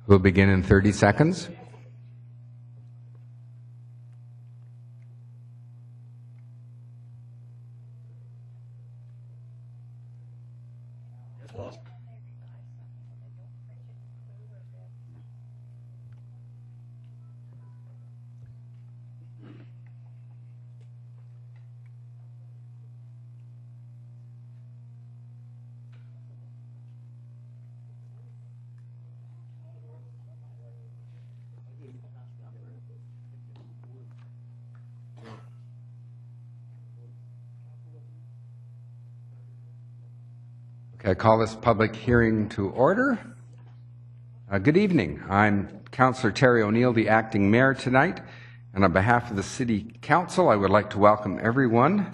We'll begin in 30 seconds. I call this public hearing to order. Good evening. I'm Councillor Terry O'Neill, the acting mayor tonight, and on behalf of the City Council, I would like to welcome everyone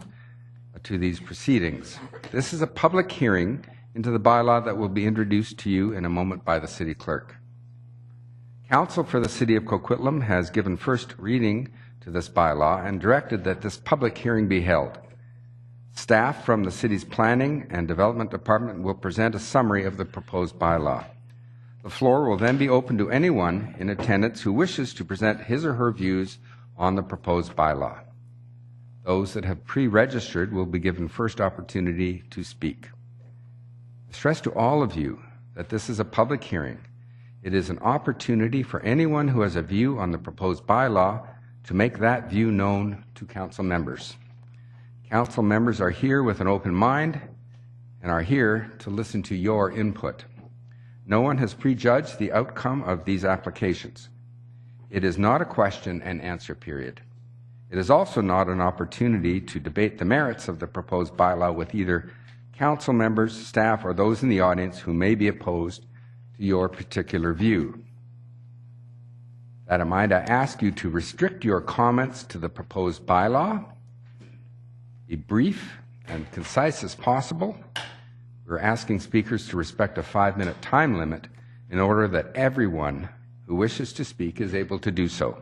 to these proceedings. This is a public hearing into the bylaw that will be introduced to you in a moment by the City Clerk. Council for the City of Coquitlam has given first reading to this bylaw and directed that this public hearing be held. Staff from the City's Planning and Development Department will present a summary of the proposed bylaw. The floor will then be open to anyone in attendance who wishes to present his or her views on the proposed bylaw. Those that have pre-registered will be given first opportunity to speak. I stress to all of you that this is a public hearing. It is an opportunity for anyone who has a view on the proposed bylaw to make that view known to council members. Council members are here with an open mind and are here to listen to your input. No one has prejudged the outcome of these applications. It is not a question and answer period. It is also not an opportunity to debate the merits of the proposed bylaw with either council members, staff, or those in the audience who may be opposed to your particular view. That in mind, I ask you to restrict your comments to the proposed bylaw. Be brief and concise as possible. We're asking speakers to respect a 5-minute time limit in order that everyone who wishes to speak is able to do so.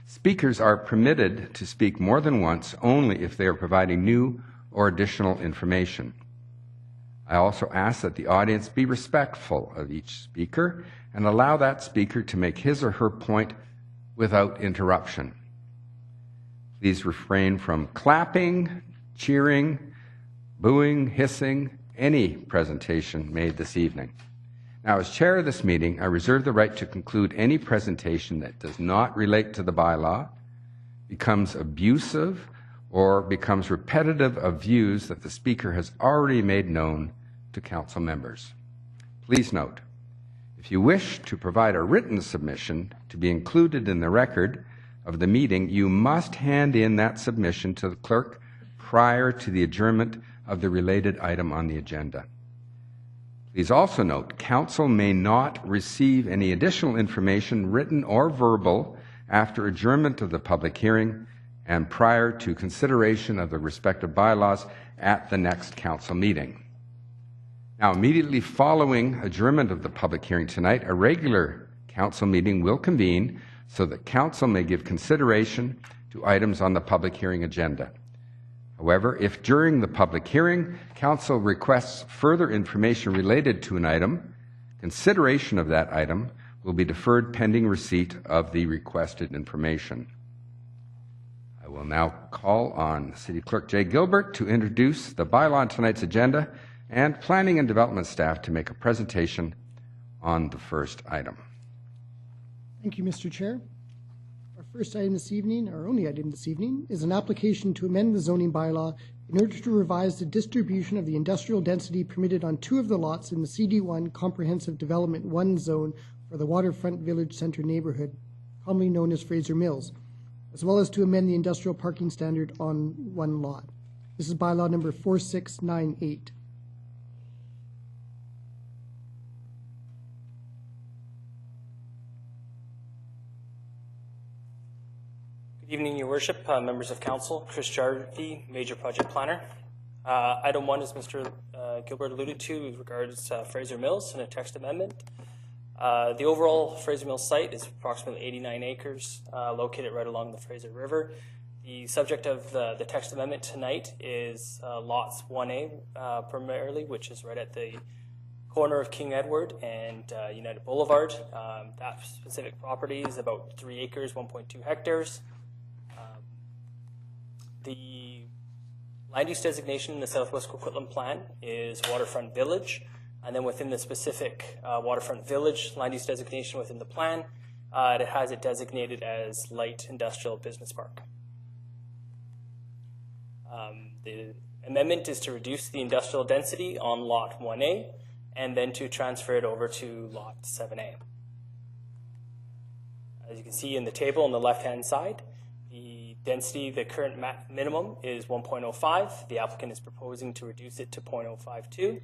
Speakers are permitted to speak more than once only if they are providing new or additional information. I also ask that the audience be respectful of each speaker and allow that speaker to make his or her point without interruption. Please refrain from clapping, cheering, booing, hissing, any presentation made this evening. Now, as chair of this meeting, I reserve the right to conclude any presentation that does not relate to the bylaw, becomes abusive, or becomes repetitive of views that the speaker has already made known to council members. Please note, if you wish to provide a written submission to be included in the record of the meeting, you must hand in that submission to the clerk prior to the adjournment of the related item on the agenda. Please also note, council may not receive any additional information, written or verbal, after adjournment of the public hearing and prior to consideration of the respective bylaws at the next council meeting. Now, immediately following adjournment of the public hearing tonight, a regular council meeting will convene so that council may give consideration to items on the public hearing agenda. However, if during the public hearing, council requests further information related to an item, consideration of that item will be deferred pending receipt of the requested information. I will now call on City Clerk Jay Gilbert to introduce the bylaw on tonight's agenda and Planning and Development staff to make a presentation on the first item. Thank you, Mr. Chair. Our first item this evening, our only item this evening, is an application to amend the zoning bylaw in order to revise the distribution of the industrial density permitted on 2 of the lots in the CD1 Comprehensive Development 1 zone for the Waterfront Village Centre neighbourhood, commonly known as Fraser Mills, as well as to amend the industrial parking standard on 1 lot. This is bylaw number 4698. Good evening, Your Worship, members of council. Chris Jarvie, Major Project Planner. Item 1, as Mr. Gilbert alluded to, regards Fraser Mills and a text amendment. The overall Fraser Mills site is approximately 89 acres, located right along the Fraser River. The subject of the text amendment tonight is lots 1A primarily, which is right at the corner of King Edward and United Boulevard. That specific property is about 3 acres, 1.2 hectares. The land use designation in the Southwest Coquitlam plan is Waterfront Village, and then within the specific Waterfront Village land use designation within the plan, it has it designated as Light Industrial Business Park. The amendment is to reduce the industrial density on Lot 1A and then to transfer it over to Lot 7A. As you can see in the table on the left-hand side, the density, the current minimum is 1.05. The applicant is proposing to reduce it to 0.052.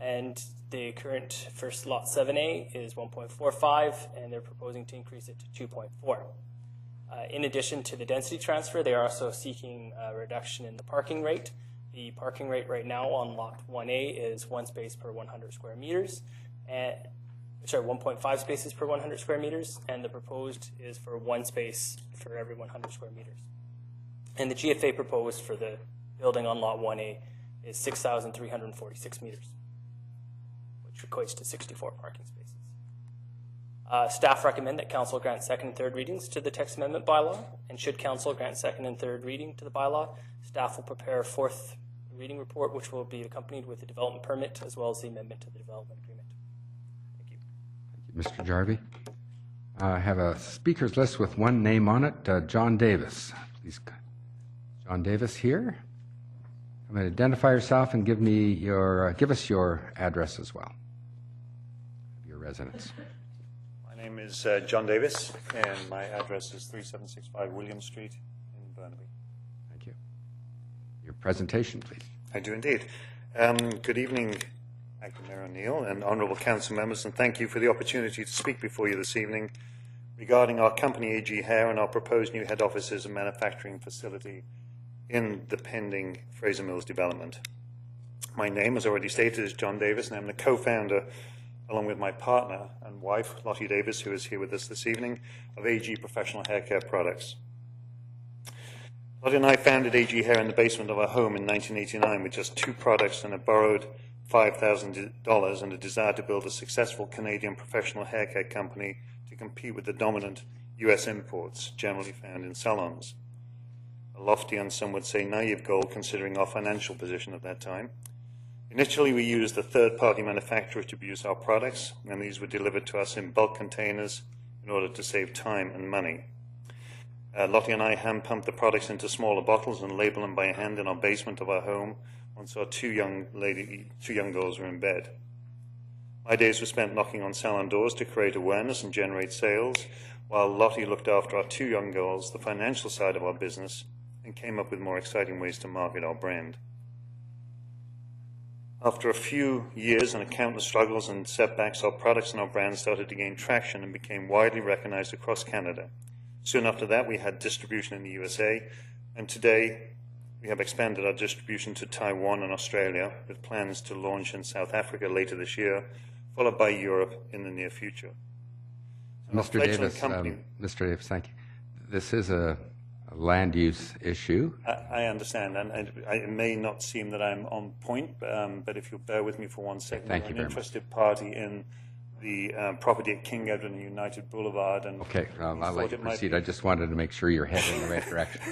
And the current first Lot 7A is 1.45, and they're proposing to increase it to 2.4. In addition to the density transfer, they are also seeking a reduction in the parking rate. The parking rate right now on Lot 1A is 1 space per 100 square meters, and 1.5 spaces per 100 square meters, and the proposed is for 1 space for every 100 square meters. And the GFA proposed for the building on Lot 1A is 6,346 meters, which equates to 64 parking spaces. Staff recommend that Council grant second and third readings to the text amendment bylaw, and should Council grant second and third reading to the bylaw, staff will prepare a fourth reading report, which will be accompanied with the development permit as well as the amendment to the development agreement. Thank you. Thank you, Mr. Jarvie. I have a speakers list with one name on it, John Davis. Please, John Davis here. I'm going to identify yourself and give us your address as well, your residence. My name is John Davis, and my address is 3765 William Street in Burnaby. Thank you. Your presentation, please. I do indeed. Good evening, Acting Mayor O'Neill and honourable council members, and thank you for the opportunity to speak before you this evening regarding our company AG Hare and our proposed new head offices and manufacturing facility in the pending Fraser Mills development. My name, as already stated, is John Davis, and I'm the co-founder, along with my partner and wife, Lottie Davis, who is here with us this evening, of AG Professional Hair Care Products. Lottie and I founded AG Hair in the basement of our home in 1989 with just 2 products and a borrowed $5,000 and a desire to build a successful Canadian professional hair care company to compete with the dominant US imports generally found in salons. A lofty and some would say naive goal considering our financial position at that time. Initially, we used a third-party manufacturer to produce our products, and these were delivered to us in bulk containers in order to save time and money. Lottie and I hand-pumped the products into smaller bottles and label them by hand in our basement of our home once our two young girls were in bed. My days were spent knocking on salon doors to create awareness and generate sales, while Lottie looked after our 2 young girls, the financial side of our business, and came up with more exciting ways to market our brand. After a few years and countless struggles and setbacks, our products and our brand started to gain traction and became widely recognized across Canada. Soon after that, we had distribution in the USA, and today we have expanded our distribution to Taiwan and Australia, with plans to launch in South Africa later this year, followed by Europe in the near future. Mr. Davis, thank you. This is a land use issue. I understand, and it may not seem that I'm on point, but if you'll bear with me for 1 second, Thank you I'm very an interested party in the property at King Edward and United Boulevard. And okay, I'll let you proceed. I just wanted to make sure you're heading in the right direction.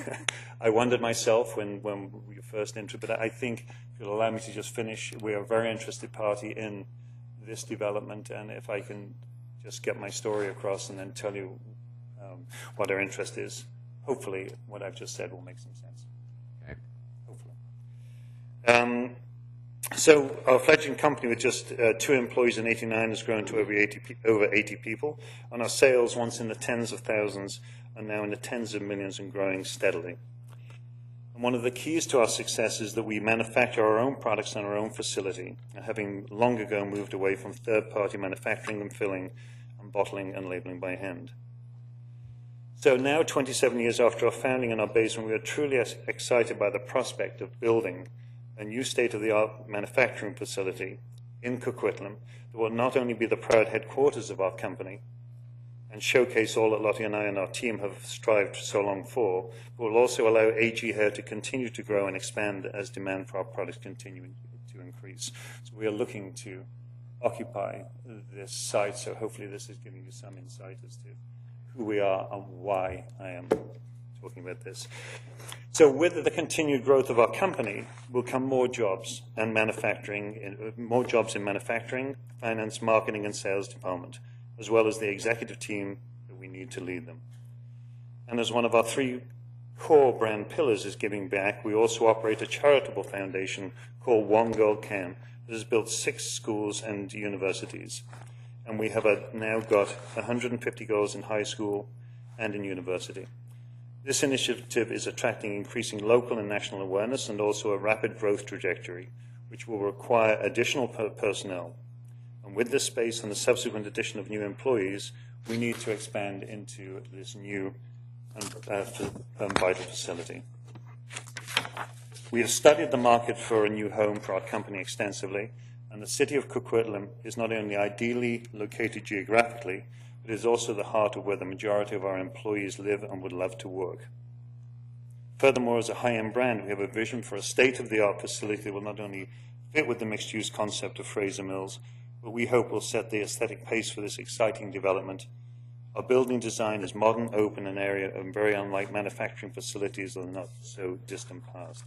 I wondered myself when we were first into, but I think if you'll allow me to just finish, we are a very interested party in this development, and if I can just get my story across and then tell you what our interest is. Hopefully, what I've just said will make some sense. Okay. Hopefully. So our fledgling company with just 2 employees in '89 has grown to over 80 people, and our sales, once in the tens of thousands, are now in the tens of millions and growing steadily. And one of the keys to our success is that we manufacture our own products in our own facility, and having long ago moved away from third-party manufacturing and filling and bottling and labeling by hand. So now, 27 years after our founding in our basement, we are truly excited by the prospect of building a new state-of-the-art manufacturing facility in Coquitlam that will not only be the proud headquarters of our company and showcase all that Lottie and I and our team have strived so long for, but will also allow AG Hair to continue to grow and expand as demand for our products continues to increase. So we are looking to occupy this site. So hopefully this is giving you some insight as to who we are and why I am talking about this. So with the continued growth of our company will come more jobs and more jobs in manufacturing, finance, marketing, and sales department, as well as the executive team that we need to lead them. And as one of our 3 core brand pillars is giving back, we also operate a charitable foundation called One Girl Can that has built 6 schools and universities. And we have now got 150 girls in high school and in university. This initiative is attracting increasing local and national awareness and also a rapid growth trajectory, which will require additional personnel. And with this space and the subsequent addition of new employees, we need to expand into this new and vital facility. We have studied the market for a new home for our company extensively, and the city of Coquitlam is not only ideally located geographically, but is also the heart of where the majority of our employees live and would love to work. Furthermore, as a high-end brand, we have a vision for a state-of-the-art facility that will not only fit with the mixed-use concept of Fraser Mills, but we hope will set the aesthetic pace for this exciting development. Our building design is modern, open, and area, and very unlike manufacturing facilities of the not so distant past.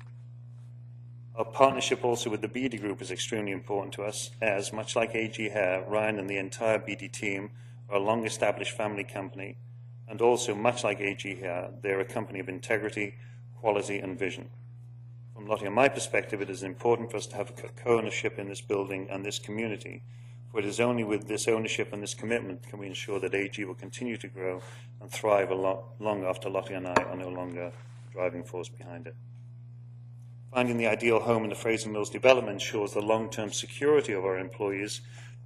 Our partnership also with the BD Group is extremely important to us, as, much like AG Hair, Ryan and the entire BD team are a long-established family company, and also, much like AG Hair, they're a company of integrity, quality, and vision. From Lottie and my perspective, it is important for us to have co-ownership in this building and this community, for it is only with this ownership and this commitment can we ensure that AG will continue to grow and thrive long after Lottie and I are no longer the driving force behind it. Finding the ideal home in the Fraser Mills development ensures the long-term security of our employees,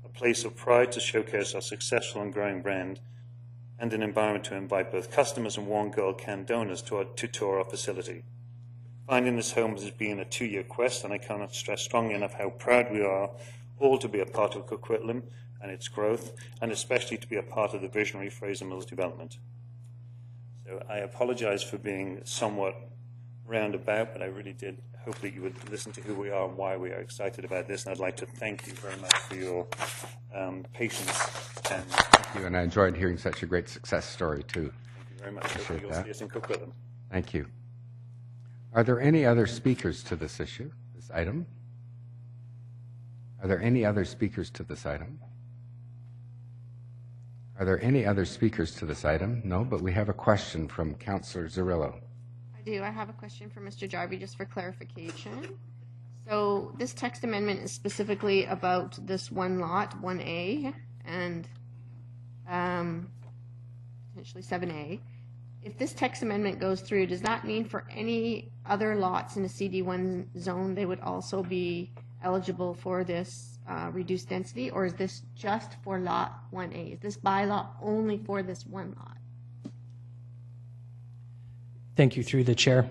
a place of pride to showcase our successful and growing brand, and an environment to invite both customers and One Girl Can donors to tour our facility. Finding this home has been a 2-year quest, and I cannot stress strongly enough how proud we are all to be a part of Coquitlam and its growth, and especially to be a part of the visionary Fraser Mills development. So I apologize for being somewhat roundabout, but I really did hope that you would listen to who we are and why we are excited about this, and I'd like to thank you very much for your patience. Thank you, and I enjoyed hearing such a great success story, too. Thank you very much. Hopefully you'll see us in Coquitlam. Thank you. Are there any other speakers to this issue, this item? Are there any other speakers to this item? Are there any other speakers to this item? No, but we have a question from Councillor Zarillo. I do. I have a question for Mr. Jarvie just for clarification. So this text amendment is specifically about this one lot, 1A, and potentially 7A. If this text amendment goes through, does that mean for any other lots in the CD1 zone, they would also be eligible for this reduced density, or is this just for lot 1A? Is this bylaw only for this one lot? Thank you, through the chair.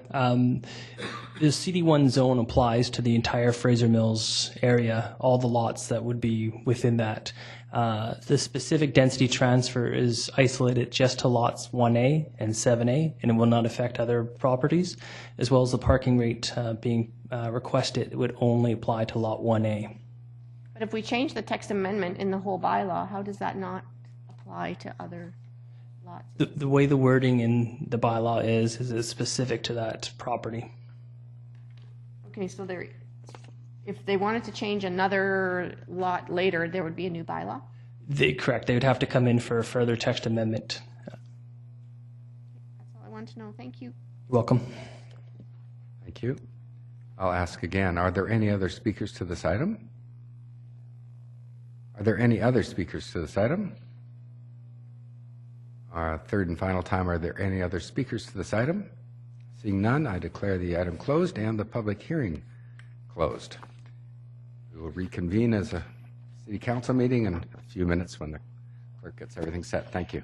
The CD1 zone applies to the entire Fraser Mills area, all the lots that would be within that. The specific density transfer is isolated just to lots 1A and 7A, and it will not affect other properties, as well as the parking rate being requested. It would only apply to lot 1A. But if we change the text amendment in the whole bylaw, how does that not apply to other lots? The way the wording in the bylaw is it's specific to that property. Okay, so there, if they wanted to change another lot later, there would be a new bylaw? Correct. They would have to come in for a further text amendment. That's all I wanted to know. Thank you. You're welcome. Thank you. I'll ask again, are there any other speakers to this item? Are there any other speakers to this item? Third and final time, are there any other speakers to this item? Seeing none, I declare the item closed and the public hearing closed. We will reconvene as a city council meeting in a few minutes when the clerk gets everything set. Thank you.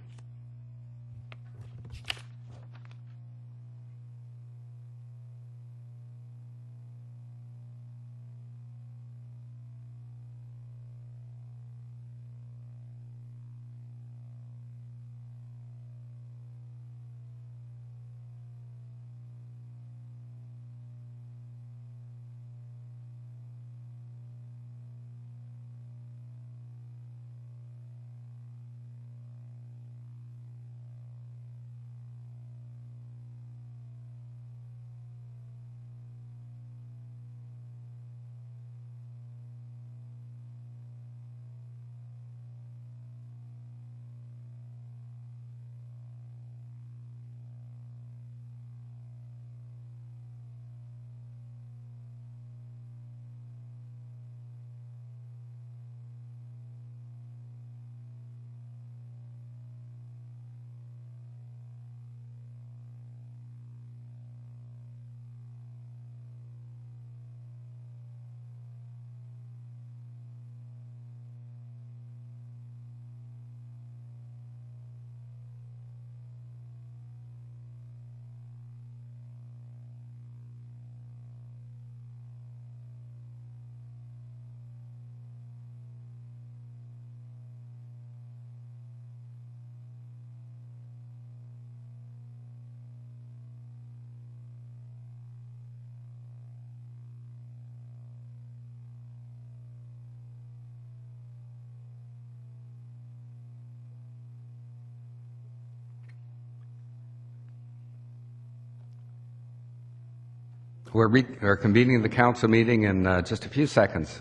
We're convening the council meeting in just a few seconds.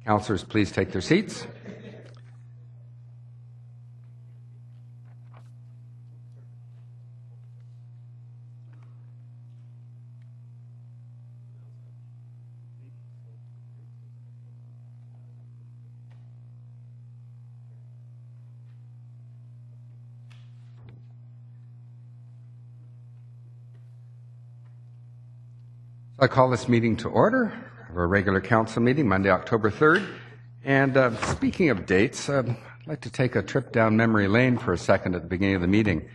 Councillors, please take their seats. I call this meeting to order, our regular council meeting, Monday, October 3rd. And speaking of dates, I'd like to take a trip down memory lane for a second at the beginning of the meeting.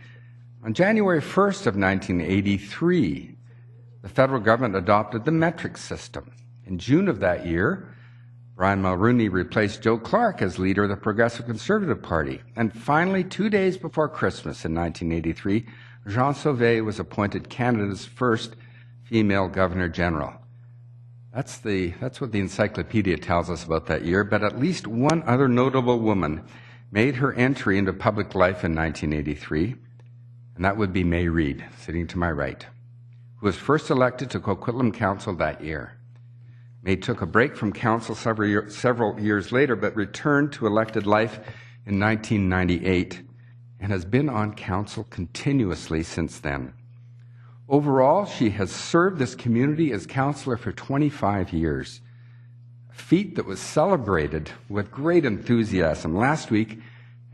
On January 1st of 1983, the federal government adopted the metric system. In June of that year, Brian Mulroney replaced Joe Clark as leader of the Progressive Conservative Party. And finally, 2 days before Christmas in 1983, Jean Sauvé was appointed Canada's first female Governor General. That's what the encyclopedia tells us about that year, but at least one other notable woman made her entry into public life in 1983, and that would be May Reid, sitting to my right, who was first elected to Coquitlam Council that year. May took a break from council several years later, but returned to elected life in 1998 and has been on council continuously since then. Overall, she has served this community as councillor for 25 years, a feat that was celebrated with great enthusiasm last week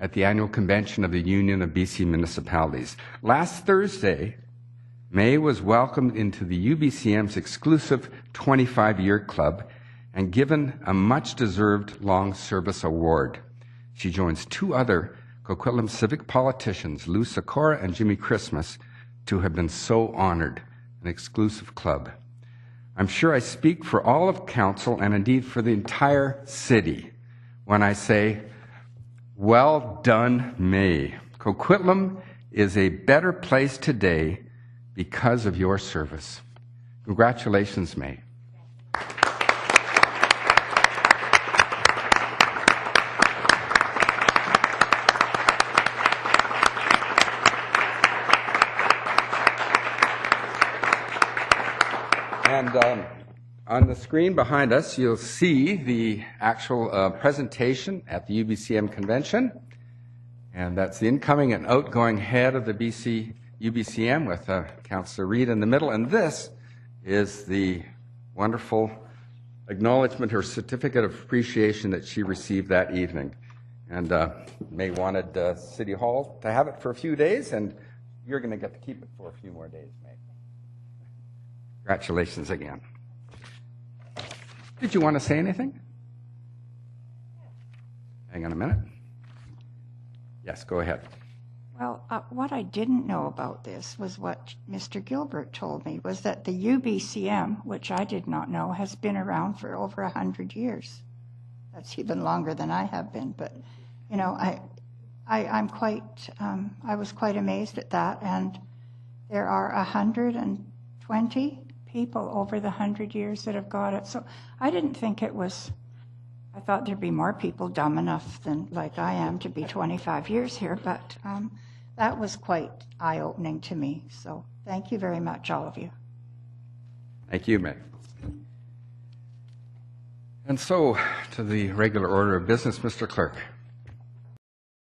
at the annual convention of the Union of BC Municipalities. Last Thursday, May was welcomed into the UBCM's exclusive 25-year club and given a much-deserved long service award. She joins two other Coquitlam civic politicians, Lou Sikora and Jimmy Christmas, to have been so honored, an exclusive club. I'm sure I speak for all of council and indeed for the entire city when I say, well done, May. Coquitlam is a better place today because of your service. Congratulations, May. And on the screen behind us, you'll see the actual presentation at the UBCM convention. And that's the incoming and outgoing head of the BC UBCM with Councillor Reid in the middle. And this is the wonderful acknowledgement or certificate of appreciation that she received that evening. And May wanted City Hall to have it for a few days, and you're going to get to keep it for a few more days, May. Congratulations again. Did you want to say anything? Hang on a minute. Yes, go ahead. Well, what I didn't know about this was what Mr. Gilbert told me, was that the UBCM, which I did not know, has been around for over 100 years. That's even longer than I have been. But, you know, I was quite amazed at that. And there are 120 people over the 100 years that have got it. So I didn't think it was, I thought there'd be more people dumb enough than like I am to be 25 years here, but that was quite eye-opening to me. So thank you very much, all of you. Thank you, May. And so, to the regular order of business, Mr. Clerk.